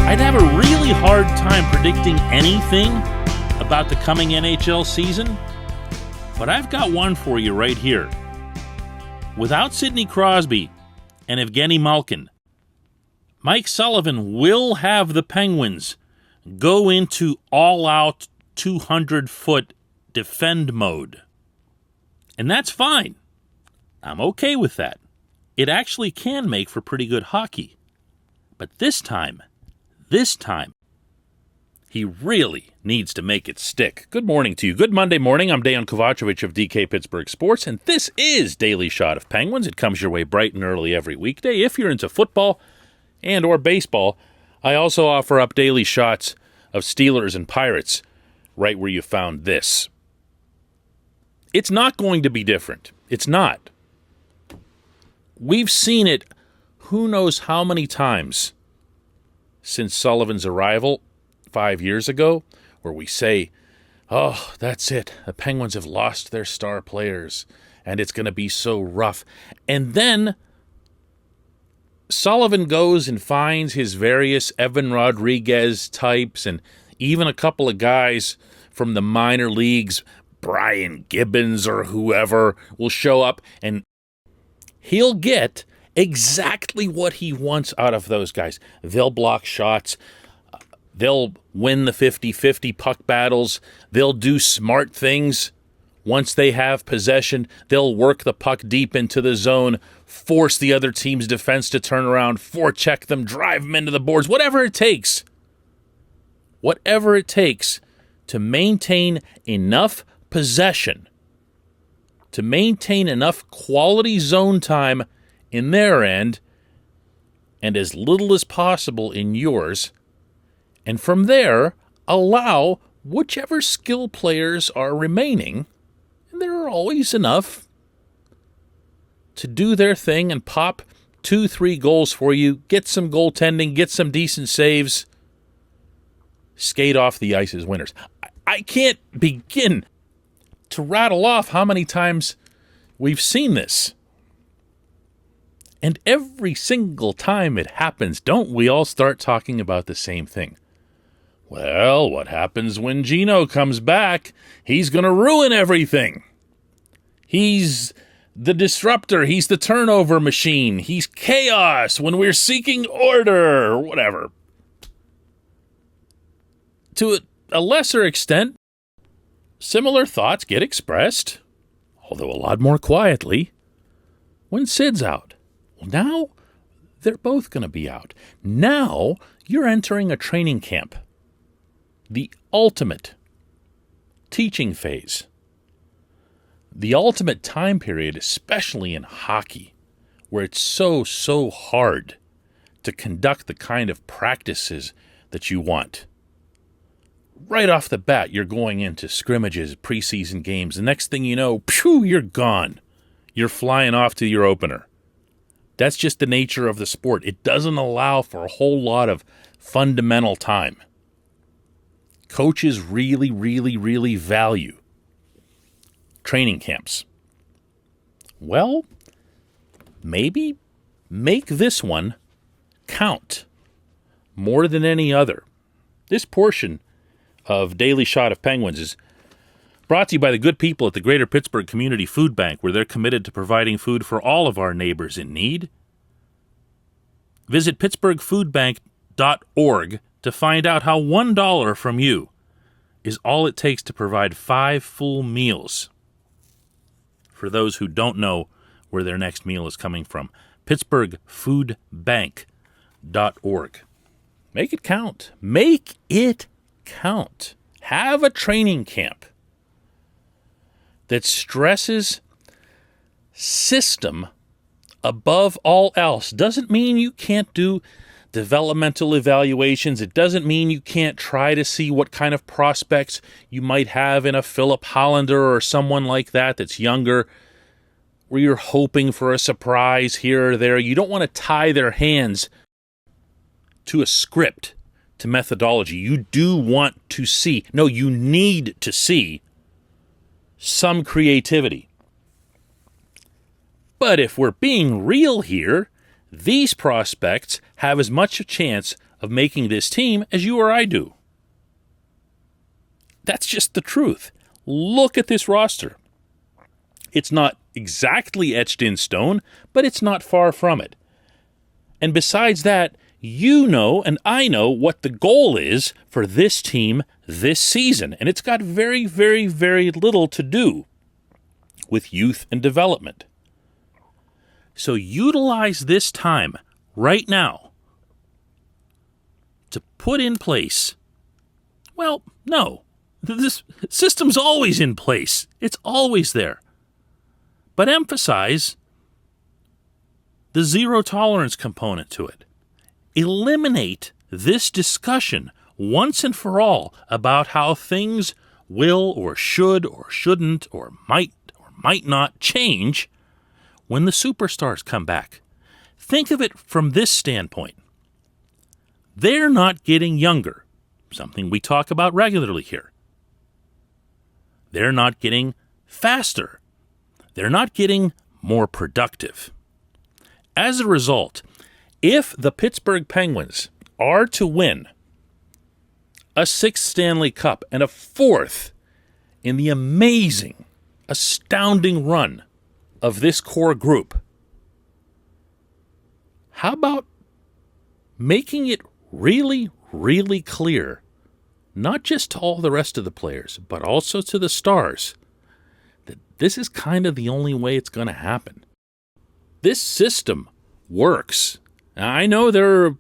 I'd have a really hard time predicting anything about the coming NHL season, but I've got one for you right here. Without Sidney Crosby and Evgeny Malkin, Mike Sullivan will have the Penguins go into all-out 200-foot defend mode. And that's fine. I'm okay with that. It actually can make for pretty good hockey. But this time, he really needs to make it stick. Good morning to you. Good Monday morning. I'm Dejan Kovacevic of DK Pittsburgh Sports, and this is Daily Shot of Penguins. It comes your way bright and early every weekday. If you're into football and or baseball, I also offer up daily shots of Steelers and Pirates right where you found this. It's not going to be different. It's not. We've seen it who knows how many times since Sullivan's arrival 5 years ago, where we say, oh, that's it. The Penguins have lost their star players, and it's going to be so rough. And then Sullivan goes and finds his various Evan Rodriguez types and even a couple of guys from the minor leagues, Brian Gibbons or whoever, will show up, and he'll get exactly what he wants out of those guys. They'll block shots. They'll win the 50-50 puck battles. They'll do smart things. Once they have possession, they'll work the puck deep into the zone, force the other team's defense to turn around, forecheck them, drive them into the boards, whatever it takes. Whatever it takes to maintain enough possession, to maintain enough quality zone time in their end, and as little as possible in yours, and from there, allow whichever skill players are remaining, and there are always enough, to do their thing and pop 2-3 goals for you, get some goaltending, get some decent saves, skate off the ice as winners. I can't begin to rattle off how many times we've seen this. And every single time it happens, don't we all start talking about the same thing? Well, what happens when Gino comes back? He's going to ruin everything. He's the disruptor. He's the turnover machine. He's chaos when we're seeking order, or whatever. To a lesser extent, similar thoughts get expressed, although a lot more quietly, when Sid's out. Well, now they're both going to be out. Now you're entering a training camp. The ultimate teaching phase. The ultimate time period, especially in hockey, where it's so hard to conduct the kind of practices that you want. Right off the bat, you're going into scrimmages, preseason games. The next thing you know, you're gone. You're flying off to your opener. That's just the nature of the sport. It doesn't allow for a whole lot of fundamental time. Coaches really value training camps. Well, maybe make this one count more than any other. This portion of Daily Shot of Penguins is brought to you by the good people at the Greater Pittsburgh Community Food Bank, where they're committed to providing food for all of our neighbors in need. Visit pittsburghfoodbank.org to find out how $1 from you is all it takes to provide 5 full meals for those who don't know where their next meal is coming from. pittsburghfoodbank.org. Make it count. Make it count. Have a training camp that stresses system above all else. Doesn't mean you can't do developmental evaluations. It doesn't mean you can't try to see what kind of prospects you might have in a Philip Hollander or someone like that that's younger, where you're hoping for a surprise here or there. You don't want to tie their hands to a script, to methodology. You do want to see, no, you need to see some creativity. But if we're being real here, these prospects have as much a chance of making this team as you or I do. That's just the truth. Look at this roster. It's not exactly etched in stone, but it's not far from it. And besides that, you know and I know what the goal is for this team this season. And it's got very, very, very little to do with youth and development. So utilize this time right now to put in place, well, no, this system's always in place. It's always there. But emphasize the zero tolerance component to it. Eliminate this discussion once and for all about how things will or should or shouldn't or might not change when the superstars come back. Think of it from this standpoint. They're not getting younger, something we talk about regularly here. They're not getting faster. They're not getting more productive. As a result, if the Pittsburgh Penguins are to win a 6th Stanley Cup and a 4th in the amazing, astounding run of this core group, how about making it really, really clear, not just to all the rest of the players, but also to the stars, that this is kind of the only way it's going to happen. This system works. Now, I know there are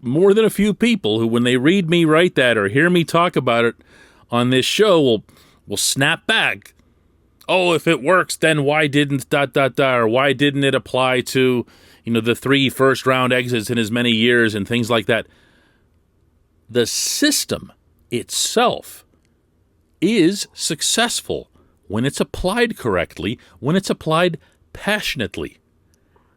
more than a few people who, when they read me write that or hear me talk about it on this show, will snap back. Oh, if it works, then why didn't ... or why didn't it apply to, the 3 first-round exits in as many years and things like that. The system itself is successful when it's applied correctly, when it's applied passionately.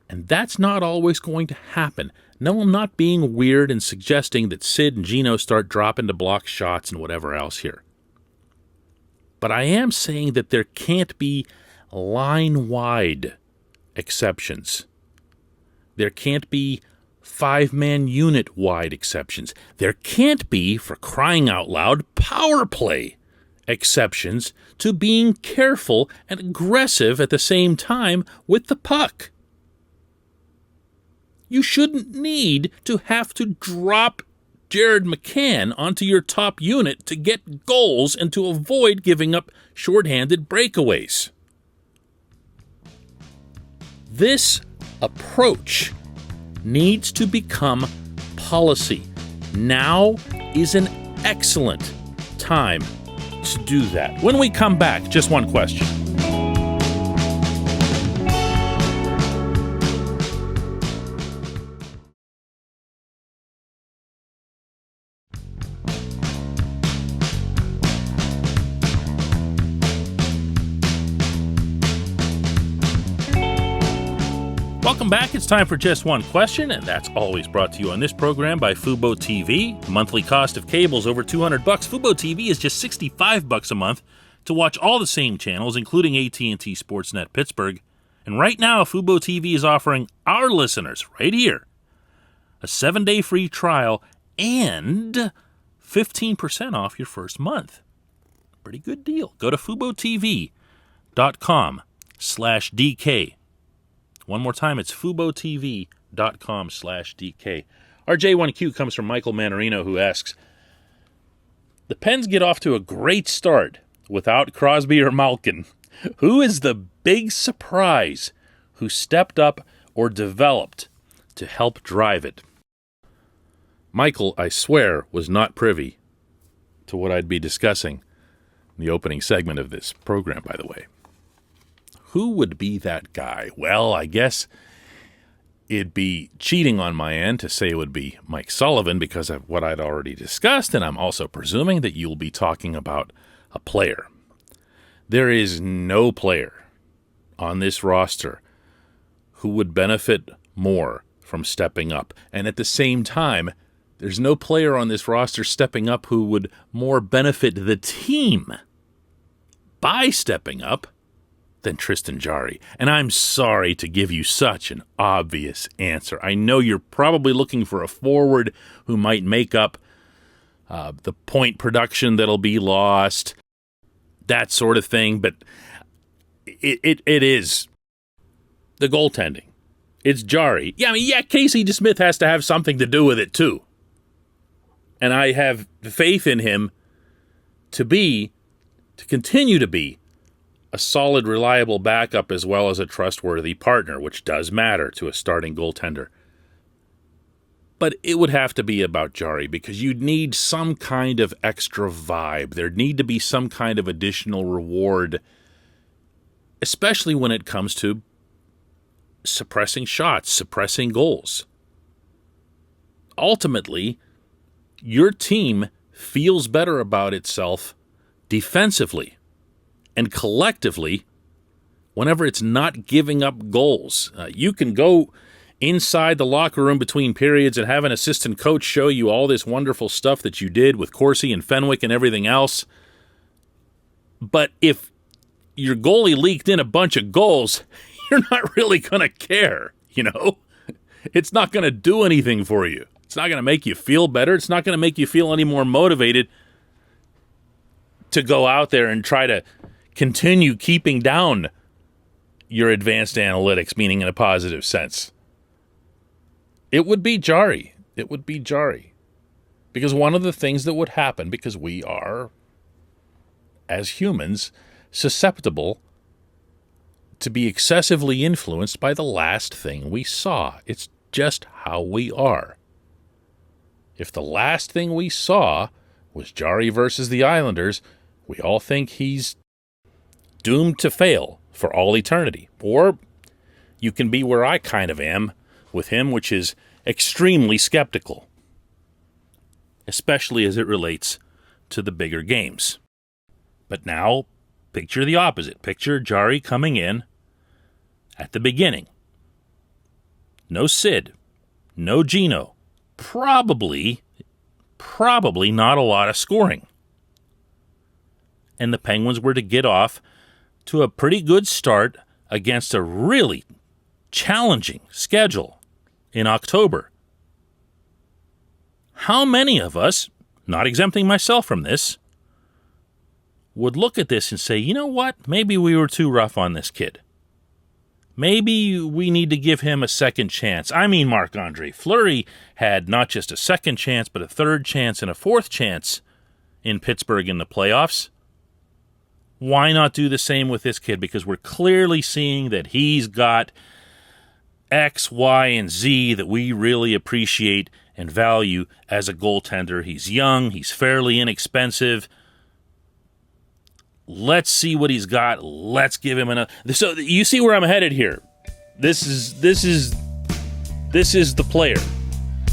And that's not always going to happen. No, I'm not being weird and suggesting that Sid and Gino start dropping to block shots and whatever else here. But I am saying that there can't be line-wide exceptions. There can't be 5-man unit-wide exceptions. There can't be, for crying out loud, power play exceptions to being careful and aggressive at the same time with the puck. You shouldn't need to have to drop Jared McCann onto your top unit to get goals and to avoid giving up shorthanded breakaways. This approach needs to become policy. Now is an excellent time to do that. When we come back, just one question. Welcome back. It's time for Just One Question, and that's always brought to you on this program by Fubo TV. The monthly cost of cable is over $200. Fubo TV is just $65 a month to watch all the same channels, including AT&T Sportsnet Pittsburgh. And right now, Fubo TV is offering our listeners right here a 7-day free trial and 15% off your first month. Pretty good deal. Go to FuboTV.com/DK. One more time, it's FuboTV.com/DK. Our J1Q comes from Michael Manarino, who asks, the Pens get off to a great start without Crosby or Malkin. Who is the big surprise who stepped up or developed to help drive it? Michael, I swear, was not privy to what I'd be discussing in the opening segment of this program, by the way. Who would be that guy? Well, I guess it'd be cheating on my end to say it would be Mike Sullivan because of what I'd already discussed, and I'm also presuming that you'll be talking about a player. There is no player on this roster who would benefit more from stepping up. And at the same time, there's no player on this roster stepping up who would more benefit the team by stepping up than Tristan Jarry. And I'm sorry to give you such an obvious answer. I know you're probably looking for a forward who might make up the point production that'll be lost, that sort of thing, but it is the goaltending. It's Jarry. Yeah, Casey DeSmith has to have something to do with it too. And I have faith in him to continue to be a solid, reliable backup as well as a trustworthy partner, which does matter to a starting goaltender. But it would have to be about Jarry because you'd need some kind of extra vibe. There'd need to be some kind of additional reward, especially when it comes to suppressing shots, suppressing goals. Ultimately, your team feels better about itself defensively and collectively whenever it's not giving up goals. You can go inside the locker room between periods and have an assistant coach show you all this wonderful stuff that you did with Corsi and Fenwick and everything else. But if your goalie leaked in a bunch of goals, you're not really going to care, It's not going to do anything for you. It's not going to make you feel better. It's not going to make you feel any more motivated to go out there and try to continue keeping down your advanced analytics, meaning in a positive sense. It would be Jarry. It would be Jarry. Because one of the things that would happen, because we are, as humans, susceptible to be excessively influenced by the last thing we saw. It's just how we are. If the last thing we saw was Jarry versus the Islanders, we all think he's doomed to fail for all eternity. Or you can be where I kind of am with him, which is extremely skeptical, especially as it relates to the bigger games. But now, picture the opposite. Picture Jarry coming in at the beginning. No Sid, no Gino, probably not a lot of scoring. And the Penguins were to get off to a pretty good start against a really challenging schedule in October. How many of us, not exempting myself from this, would look at this and say, you know what, maybe we were too rough on this kid. Maybe we need to give him a second chance. I mean, Marc-Andre Fleury had not just a second chance, but a third chance and a fourth chance in Pittsburgh in the playoffs. Why not do the same with this kid? Because we're clearly seeing that he's got X, Y, and Z that we really appreciate and value as a goaltender. He's young. He's fairly inexpensive. Let's see what he's got. Let's give him another. So you see where I'm headed here. This is the player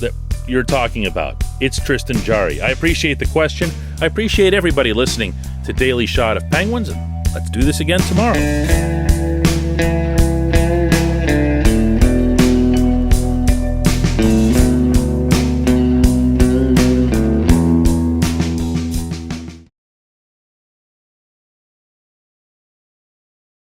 that you're talking about. It's Tristan Jarry. I appreciate the question. I appreciate everybody listening to Daily Shot of Penguins. And let's do this again tomorrow.